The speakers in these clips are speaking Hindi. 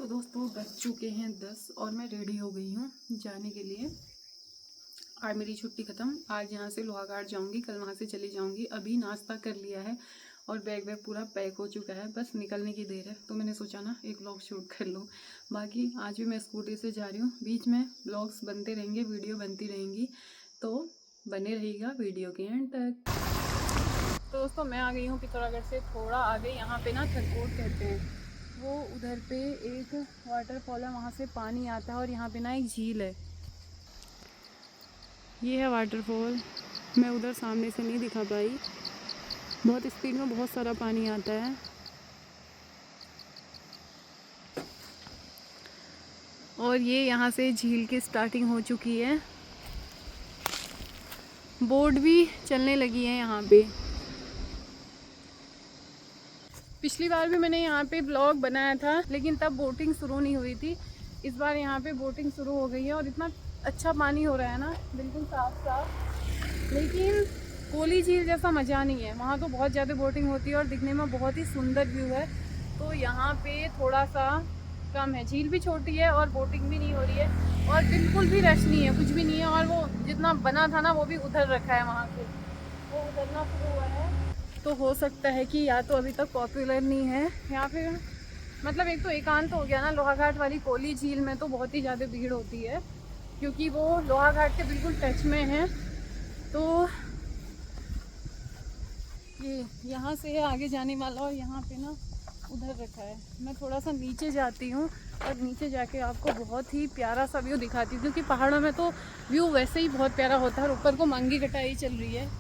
तो दोस्तों बज चुके हैं 10 और मैं रेडी हो गई हूँ जाने के लिए। आज मेरी छुट्टी ख़त्म। आज यहाँ से लोहाघाट जाऊँगी, कल वहाँ से चली जाऊँगी। अभी नाश्ता कर लिया है और बैग पूरा पैक हो चुका है, बस निकलने की देर है। तो मैंने सोचा ना एक व्लॉग शूट कर लूँ। बाकी आज भी मैं स्कूटी से जा रही हूँ, बीच में व्लॉग्स बनते रहेंगे, वीडियो बनती रहेंगी, तो बने रहिएगा वीडियो के एंड तक। तो दोस्तों मैं आ गई हूँ पिथौरागढ़ से थोड़ा आगे। यहाँ पे ना थरकोट कहते हैं, वो उधर पे एक वाटरफॉल है, वहाँ से पानी आता है और यहाँ पे ना एक झील है। ये है वाटरफॉल। मैं उधर सामने से नहीं दिखा पाई, बहुत स्पीड में बहुत सारा पानी आता है। और ये यहाँ से झील की स्टार्टिंग हो चुकी है। बोट भी चलने लगी है यहाँ पे। पिछली बार भी मैंने यहाँ पे ब्लॉग बनाया था, लेकिन तब बोटिंग शुरू नहीं हुई थी। इस बार यहाँ पे बोटिंग शुरू हो गई है और इतना अच्छा पानी हो रहा है ना, बिल्कुल साफ साफ। लेकिन कोली झील जैसा मज़ा नहीं है। वहाँ तो बहुत ज़्यादा बोटिंग होती है और दिखने में बहुत ही सुंदर व्यू है। तो यहाँ पे थोड़ा सा कम है। झील भी छोटी है और बोटिंग भी नहीं हो रही है और बिल्कुल भी रश नहीं है, कुछ भी नहीं है। और वो जितना बना था ना वो भी उधर रखा है, वहाँ से वो उधरना शुरू हुआ है। तो हो सकता है कि या तो अभी तक पॉपुलर नहीं है या फिर मतलब एक तो एकांत हो गया ना। लोहाघाट वाली कोली झील में तो बहुत ही ज़्यादा भीड़ होती है, क्योंकि वो लोहाघाट के बिल्कुल टच में है। तो ये यहाँ से है आगे जाने वाला और यहाँ पे ना उधर रखा है। मैं थोड़ा सा नीचे जाती हूँ और नीचे जाके आपको बहुत ही प्यारा सा व्यू दिखाती हूँ, क्योंकि पहाड़ों में तो व्यू वैसे ही बहुत प्यारा होता है। और ऊपर को मंगी कटाई चल रही है,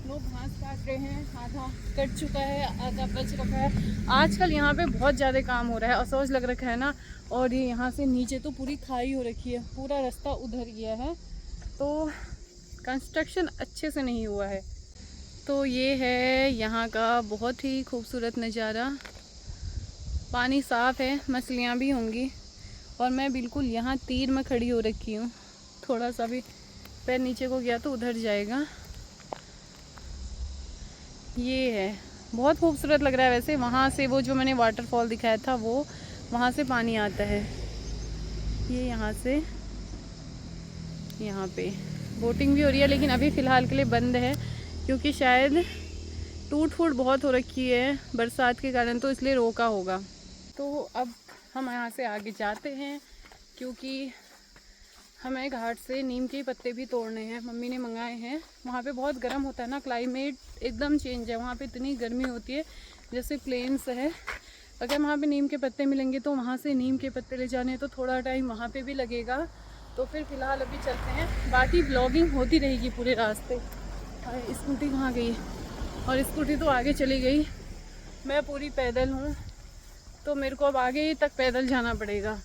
लोग घास काट रहे हैं, आधा कट चुका है, आधा बच रखा है। आजकल यहाँ पे बहुत ज़्यादा काम हो रहा है, असोज लग रखा है ना। और ये यहाँ से नीचे तो पूरी खाई हो रखी है, पूरा रास्ता उधर गया है, तो कंस्ट्रक्शन अच्छे से नहीं हुआ है। तो ये है यहाँ का बहुत ही खूबसूरत नज़ारा। पानी साफ़ है, मछलियाँ भी होंगी। और मैं बिल्कुल यहाँ तीर में खड़ी हो रखी हूँ। थोड़ा सा भी पैर नीचे को गया तो उधर जाएगा। ये है, बहुत खूबसूरत लग रहा है। वैसे वहाँ से वो जो मैंने वाटरफॉल दिखाया था वो वहाँ से पानी आता है। ये यहाँ से यहाँ पे बोटिंग भी हो रही है, लेकिन अभी फ़िलहाल के लिए बंद है, क्योंकि शायद टूट फूट बहुत हो रखी है बरसात के कारण, तो इसलिए रोका होगा। तो अब हम यहाँ से आगे जाते हैं, क्योंकि हमें घाट से नीम के पत्ते भी तोड़ने हैं, मम्मी ने मंगाए हैं। वहाँ पे बहुत गर्म होता है ना, क्लाइमेट एकदम चेंज है। वहाँ पे इतनी गर्मी होती है, जैसे प्लेन्स है। अगर वहाँ पे नीम के पत्ते मिलेंगे तो वहाँ से नीम के पत्ते ले जाने, तो थोड़ा टाइम वहाँ पे भी लगेगा। तो फिर फ़िलहाल अभी चलते हैं, बाकी ब्लॉगिंग होती रहेगी पूरे रास्ते। स्कूटी कहाँ गई? और स्कूटी तो आगे चली गई। मैं पूरी पैदल हूँ, तो मेरे को अब आगे तक पैदल जाना पड़ेगा।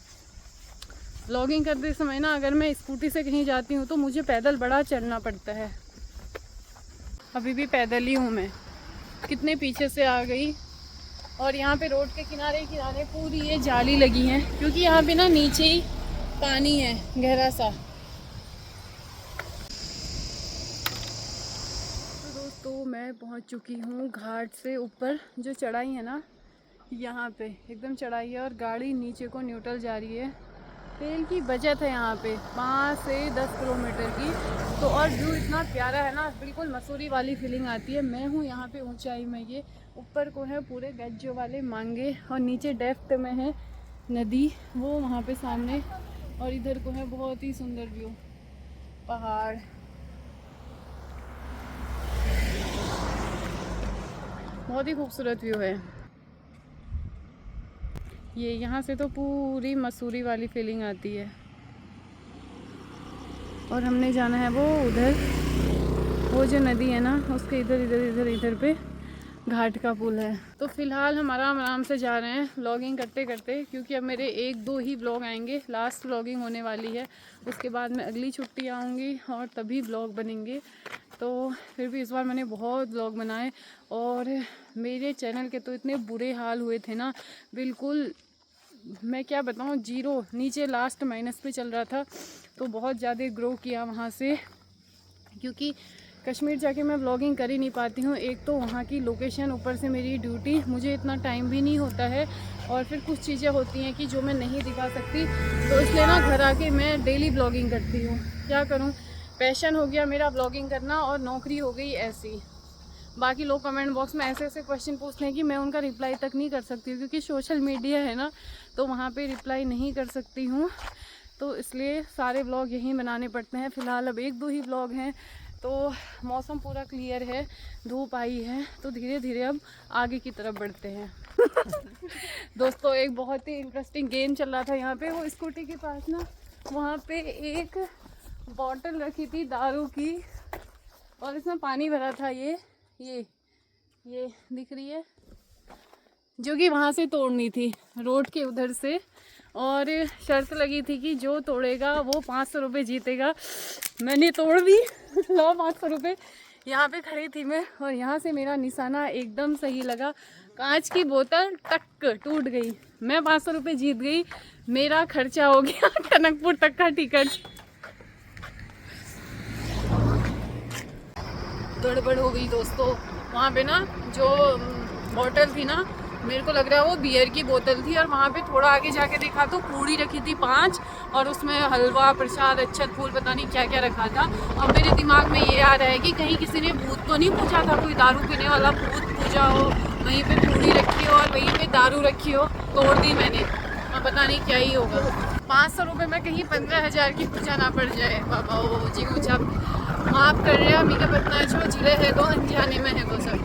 व्लॉगिंग करते समय ना, अगर मैं स्कूटी से कहीं जाती हूँ तो मुझे पैदल बड़ा चढ़ना पड़ता है। अभी भी पैदल ही हूँ मैं, कितने पीछे से आ गई। और यहाँ पे रोड के किनारे किनारे पूरी ये जाली लगी है, क्योंकि यहाँ पे ना नीचे ही पानी है गहरा सा। तो दोस्तों मैं पहुँच चुकी हूँ घाट से ऊपर। जो चढ़ाई है ना, यहाँ पे एकदम चढ़ाई है और गाड़ी नीचे को न्यूट्रल जा रही है। तेल की बचत है यहाँ पे 5 से 10 किलोमीटर की। तो और व्यू इतना प्यारा है ना, बिल्कुल मसूरी वाली फीलिंग आती है। मैं हूँ यहाँ पे ऊंचाई में, ये ऊपर को है पूरे गज्जों वाले मांगे, और नीचे डेप्थ में है नदी, वो वहाँ पे सामने। और इधर को है बहुत ही सुंदर व्यू, पहाड़। बहुत ही खूबसूरत व्यू है ये। यहाँ से तो पूरी मसूरी वाली फीलिंग आती है। और हमने जाना है वो उधर, वो जो नदी है ना, उसके इधर इधर इधर इधर पे घाट का पुल है। तो फिलहाल हम आराम आराम से जा रहे हैं व्लॉगिंग करते करते, क्योंकि अब मेरे 1-2 ही ब्लॉग आएंगे, लास्ट व्लॉगिंग होने वाली है। उसके बाद मैं अगली छुट्टी आऊँगी और तभी ब्लॉग बनेंगे। तो फिर भी इस बार मैंने बहुत ब्लॉग बनाए, और मेरे चैनल के तो इतने बुरे हाल हुए थे ना, बिल्कुल मैं क्या बताऊँ, जीरो नीचे लास्ट माइनस पे चल रहा था। तो बहुत ज़्यादा ग्रो किया वहाँ से, क्योंकि कश्मीर जाके मैं व्लॉगिंग कर ही नहीं पाती हूँ। एक तो वहाँ की लोकेशन, ऊपर से मेरी ड्यूटी, मुझे इतना टाइम भी नहीं होता है, और फिर कुछ चीज़ें होती हैं कि जो मैं नहीं दिखा सकती, तो इसलिए ना घर आके मैं डेली व्लॉगिंग करती हूँ। क्या करूँ, पैशन हो गया मेरा व्लॉगिंग करना और नौकरी हो गई ऐसी। बाकी लोग कमेंट बॉक्स में ऐसे ऐसे क्वेश्चन पूछते हैं कि मैं उनका रिप्लाई तक नहीं कर सकती हूँ, क्योंकि सोशल मीडिया है ना, तो वहाँ पे रिप्लाई नहीं कर सकती हूँ, तो इसलिए सारे व्लॉग यहीं बनाने पड़ते हैं। फ़िलहाल अब 1-2 ही व्लॉग हैं, तो मौसम पूरा क्लियर है, धूप आई है, तो धीरे धीरे अब आगे की तरफ बढ़ते हैं। दोस्तों, एक बहुत ही इंटरेस्टिंग गेम चल रहा था यहाँ पे। वो स्कूटी के पास ना, वहाँ पे एक बॉटल रखी थी दारू की, और इसमें पानी भरा था। ये दिख रही है, जो कि वहाँ से तोड़नी थी, रोड के उधर से, और शर्त लगी थी कि जो तोड़ेगा वो 500 रुपये जीतेगा। मैंने तोड़ दी। लो 500 रुपये। यहाँ पे खड़ी थी मैं, और यहाँ से मेरा निशाना एकदम सही लगा, कांच की बोतल टक टूट गई। मैं 500 रुपये जीत गई, मेरा खर्चा हो गया टनकपुर तक का टिकट। गड़बड़ हो गई दोस्तों। वहाँ पे ना जो बोतल थी ना, मेरे को लग रहा है वो बियर की बोतल थी, और वहाँ पे थोड़ा आगे जाके देखा तो पूड़ी रखी थी 5, और उसमें हलवा, प्रसाद, अच्छत फूल, पता नहीं क्या क्या रखा था। अब मेरे दिमाग में ये आ रहा है कि कहीं किसी ने भूत तो नहीं पूछा था, कोई दारू पीने वाला भूत पूजा हो, वहीं पे पूड़ी रखी हो और वहीं पे दारू रखी हो। तोड़ दी मैंने, अब पता नहीं क्या ही होगा। 500 रुपये में कहीं 15,000 की पूजा ना पड़ जाए। बाबा ओ जी ऊँचा माफ़ कर रहे हैं, अभी का बतना जो जिले है तो अनजाने में है वो सब,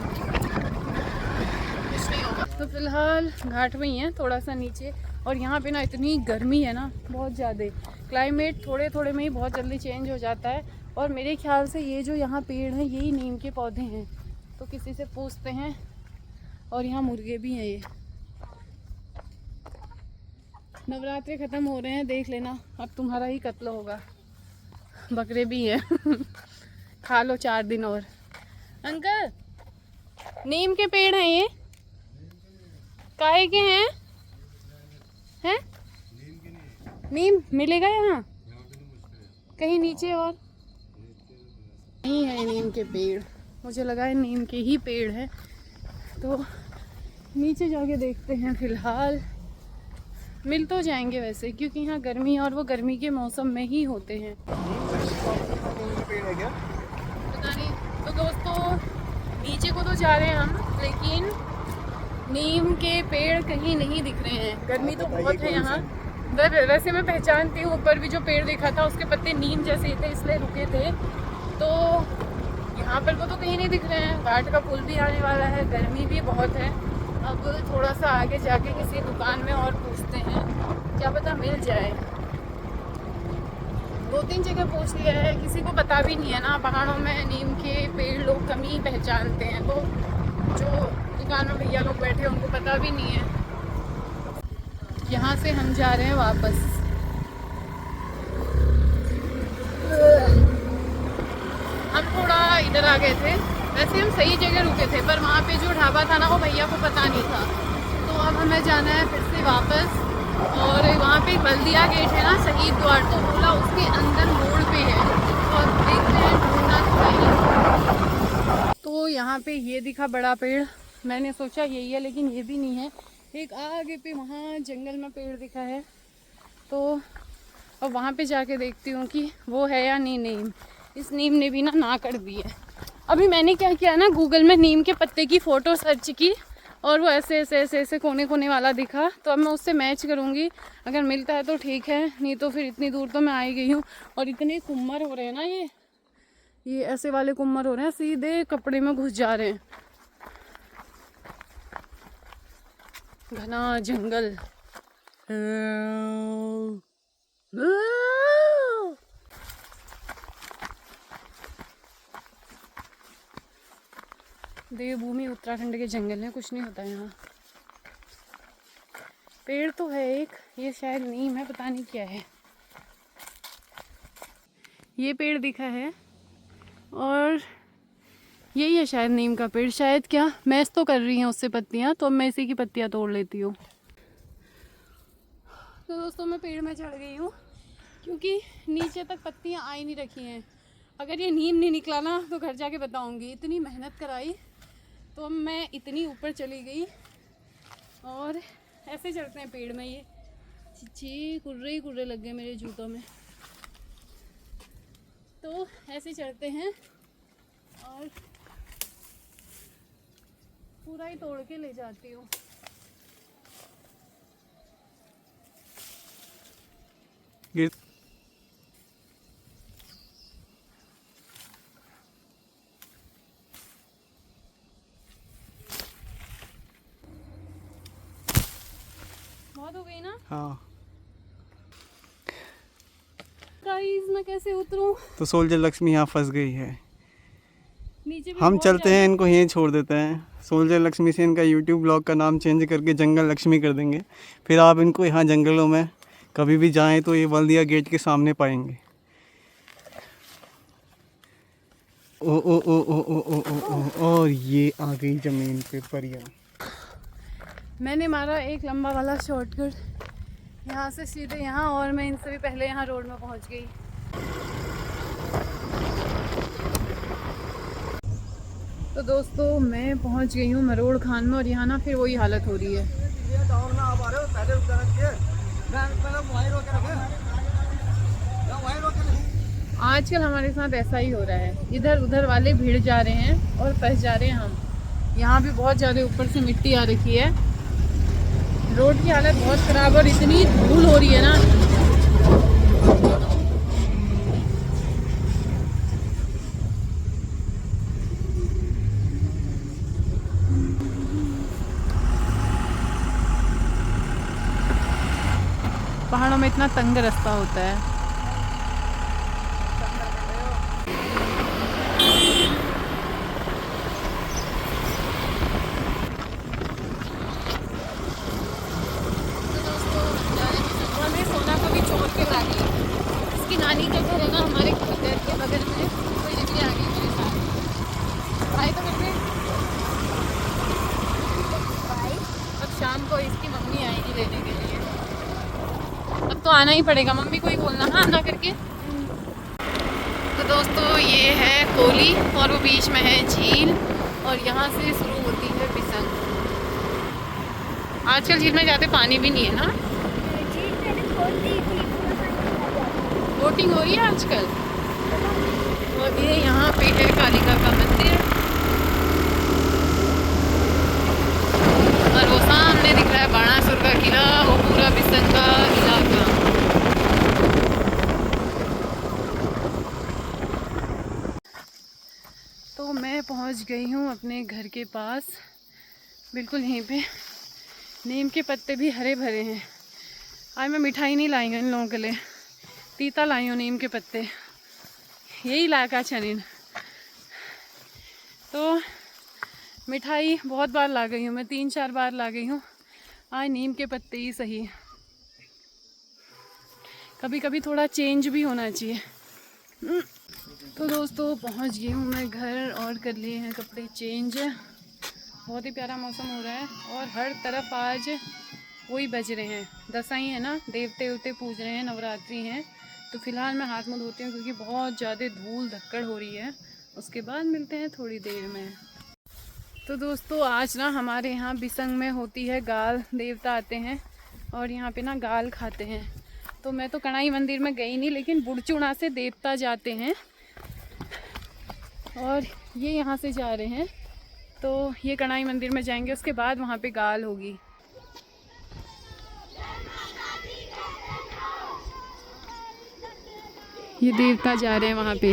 कुछ नहीं होगा। तो फिलहाल घाट में ही है, थोड़ा सा नीचे, और यहाँ पे ना इतनी गर्मी है ना, बहुत ज़्यादा। क्लाइमेट थोड़े थोड़े में ही बहुत जल्दी चेंज हो जाता है, और मेरे ख्याल से ये जो यहाँ पेड़ हैं यही नीम के पौधे हैं, तो किसी से पूछते हैं। और यहाँ मुर्गे भी हैं। ये नवरात्रे ख़त्म हो रहे हैं, देख लेना, अब तुम्हारा ही कत्ल होगा। बकरे भी हैं। खा लो 4 दिन और। अंकल, नीम के पेड़ हैं ये, काहे के हैं? हैं? नीम मिलेगा यहाँ कहीं नीचे? और नहीं है नीम के पेड़, मुझे लगा है नीम के ही पेड़ है, तो नीचे जाके देखते हैं। फिलहाल मिल तो जाएंगे वैसे, क्योंकि यहाँ गर्मी, और वो गर्मी के मौसम में ही होते हैं। पता नहीं। तो दोस्तों, नीचे को तो जा रहे हैं हम, लेकिन नीम के पेड़ कहीं नहीं दिख रहे हैं। गर्मी तो बहुत है यहाँ। वैसे मैं पहचानती हूँ, ऊपर भी जो पेड़ देखा था उसके पत्ते नीम जैसे थे, इसलिए रुके थे। तो यहाँ पर को तो कहीं नहीं दिख रहे हैं। घाट का पुल भी आने वाला है, गर्मी भी बहुत है। अब थोड़ा सा आगे जाके किसी दुकान में और पूछते हैं, क्या पता मिल जाए। 2-3 जगह पूछ लिया है, किसी को पता भी नहीं है ना। पहाड़ों में नीम के पेड़ लोग कम ही पहचानते हैं, तो जो दुकान में भैया लोग बैठे हैं उनको पता भी नहीं है। यहाँ से हम जा रहे हैं वापस। हम थोड़ा इधर आ गए थे, वैसे हम सही जगह रुके थे, पर वहाँ पे जो ढाबा था ना, वो भैया को पता नहीं था। तो अब हमें जाना है फिर से वापस, और वहाँ पे बल्दिया गेट है ना, शहीद द्वार, तो बोला उसके अंदर मोड़ पे है, और देखते हैं ढूंढना चाहिए। तो यहाँ पे ये दिखा बड़ा पेड़, मैंने सोचा यही है, लेकिन ये भी नहीं है। एक आगे पे वहाँ जंगल में पेड़ दिखा है, तो अब वहाँ पे जाके देखती हूँ कि वो है या नहीं। नीम, इस नीम ने भी ना कर दी है। अभी मैंने क्या किया ना, गूगल में नीम के पत्ते की फ़ोटो सर्च की, और वो ऐसे ऐसे ऐसे ऐसे कोने कोने वाला दिखा, तो अब मैं उससे मैच करूँगी। अगर मिलता है तो ठीक है, नहीं तो फिर इतनी दूर तो मैं आई गई हूँ। और इतने कुम्मर हो रहे हैं ना, ये ऐसे वाले कुम्मर हो रहे हैं, सीधे कपड़े में घुस जा रहे हैं। घना जंगल। देवभूमि उत्तराखंड के जंगल है, कुछ नहीं होता यहाँ। पेड़ तो है एक, ये शायद नीम है, पता नहीं क्या है। ये पेड़ दिखा है, और यही है शायद नीम का पेड़। शायद क्या मैच तो कर रही हैं उससे पत्तियाँ, तो अब मैं इसी की पत्तियाँ तोड़ लेती हूँ। तो दोस्तों, मैं पेड़ में चढ़ गई हूँ, क्योंकि नीचे तक पत्तियाँ आ ही नहीं रखी हैं। अगर ये नींद नहीं निकला ना तो घर जाके बताऊंगी। इतनी मेहनत कराई तो मैं इतनी ऊपर चली गई। और ऐसे चढ़ते हैं पेड़ में, ये चिची कुर्रे ही कुर्रे लग गए मेरे जूतों में। तो ऐसे चढ़ते हैं और पूरा ही तोड़ के ले जाती हूँ। बहुत हो गई ना? हाँ। गाइस मैं कैसे उतरूं? तो सोल्जर लक्ष्मी यहाँ फंस गई है। नीचे भी हम बहुत चलते हैं, ज़्यादा- इनको यहीं छोड़ देते हैं। सोल्जर लक्ष्मी से इनका यूट्यूब ब्लॉग का नाम चेंज करके जंगल लक्ष्मी कर देंगे। फिर आप इनको यहाँ जंगलों में कभी भी जाएं तो ये बल्दिया गेट के सामने पाएंगे। ओ ओ ओ ओ ओ ओ ओ ओ और ये आ गई ज़मीन पे परियां। मैंने मारा एक लंबा वाला शॉर्टकट यहाँ से सीधे यहाँ, और मैं इनसे भी पहले यहाँ रोड में पहुँच गई। तो दोस्तों मैं पहुँच गई हूँ मरोड़ खान में, और यहाँ ना फिर वही हालत हो रही है। आजकल हमारे साथ ऐसा ही हो रहा है, इधर उधर वाले भीड़ जा रहे हैं और फंस जा रहे हैं हम। यहाँ भी बहुत ज़्यादा ऊपर से मिट्टी आ रखी है, रोड की हालत बहुत ख़राब और इतनी धूल हो रही है ना। पहाड़ों में इतना तंग रास्ता होता है। नानी का घर है ना हमारे घर के बगल में, तो ये भी आ गई मेरे साथ। भाई तो करते भाई, अब शाम को इसकी मम्मी आएगी लेने के लिए। अब तो आना ही पड़ेगा, मम्मी को ही बोलना हाँ ना करके। तो दोस्तों ये है कोली और वो बीच में है झील, और यहाँ से शुरू होती है बिसंग। आजकल झील में ज़्यादा पानी भी नहीं है ना, बोटिंग हो रही है आजकल। और ये यहाँ पे है कालिका का मंदिर, और वो सामने दिख रहा है बाणासुर का किला, वो पूरा बिसंग का इलाका। तो मैं पहुँच गई हूँ अपने घर के पास, बिल्कुल यहीं पे। नीम के पत्ते भी हरे भरे हैं। आज मैं मिठाई नहीं लाई हूँ इन लोगों के लिए, तीता लाई हूँ नीम के पत्ते, यही इलाका छनीन। तो मिठाई बहुत बार ला गई हूँ मैं, 3-4 बार ला गई हूँ। आज नीम के पत्ते ही सही, कभी कभी थोड़ा चेंज भी होना चाहिए। तो दोस्तों पहुँच गई हूँ मैं घर, और कर लिए हैं कपड़े चेंज। बहुत ही प्यारा मौसम हो रहा है, और हर तरफ आज वही बज रहे हैं, दसाई है ना, देवते उवते पूज रहे हैं, नवरात्रि हैं। तो फिलहाल मैं हाथ मुँह धोती हूँ क्योंकि बहुत ज़्यादा धूल धक्कड़ हो रही है। उसके बाद मिलते हैं थोड़ी देर में। तो दोस्तों आज ना हमारे यहाँ बिसंग में होती है गाल, देवता आते हैं और यहाँ पे ना गाल खाते हैं। तो मैं तो कणाई मंदिर में गई नहीं, लेकिन बुढ़चुना से देवता जाते हैं और ये यहाँ से जा रहे हैं। तो ये कणाई मंदिर में जाएंगे, उसके बाद वहाँ पे गाल होगी। ये देवता जा रहे हैं वहाँ पे।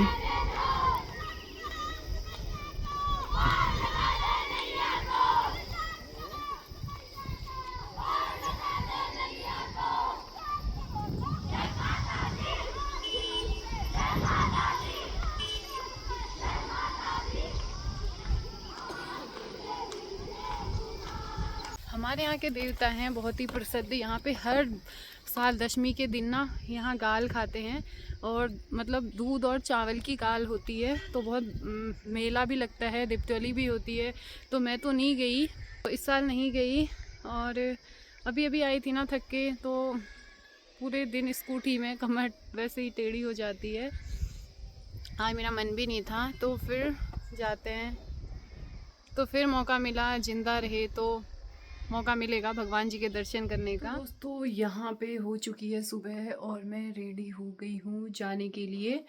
हमारे यहाँ के देवता हैं बहुत ही प्रसिद्ध। यहाँ पे हर साल दशमी के दिन ना यहाँ गाल खाते हैं, और मतलब दूध और चावल की गाल होती है। तो बहुत मेला भी लगता है, दीपावली भी होती है। तो मैं तो नहीं गई, तो इस साल नहीं गई, और अभी अभी आई थी ना थक के, तो पूरे दिन स्कूटी में कमर वैसे ही टेढ़ी हो जाती है। आज मेरा मन भी नहीं था, तो फिर जाते हैं। तो फिर मौका मिला, जिंदा रहे तो मौका मिलेगा भगवान जी के दर्शन करने का। दोस्तों यहाँ पे हो चुकी है सुबह और मैं रेडी हो गई हूँ जाने के लिए।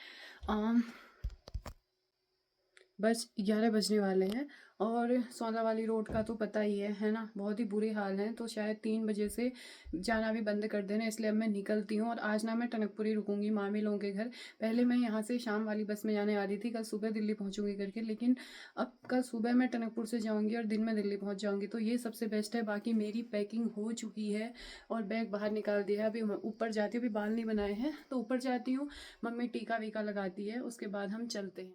बस 11 बजने वाले हैं और सौंदरा वाली रोड का तो पता ही है ना, बहुत ही बुरे हाल हैं। तो शायद 3 बजे से जाना भी बंद कर देना, इसलिए अब मैं निकलती हूँ। और आज ना मैं टनकपुरी रुकूंगी मामी लोगों के घर। पहले मैं यहाँ से शाम वाली बस में जाने वाली थी, कल सुबह दिल्ली पहुँचूंगी करके, लेकिन अब कल सुबह मैं टनकपुर से जाऊँगी और दिन में दिल्ली पहुँच जाऊँगी, तो ये सबसे बेस्ट है। बाकी मेरी पैकिंग हो चुकी है और बैग बाहर निकाल दिया है। अभी ऊपर जाती हूँ, अभी बाल नहीं बनाए हैं तो ऊपर जाती हूँ, मम्मी टीका वीका लगाती है, उसके बाद हम चलते हैं।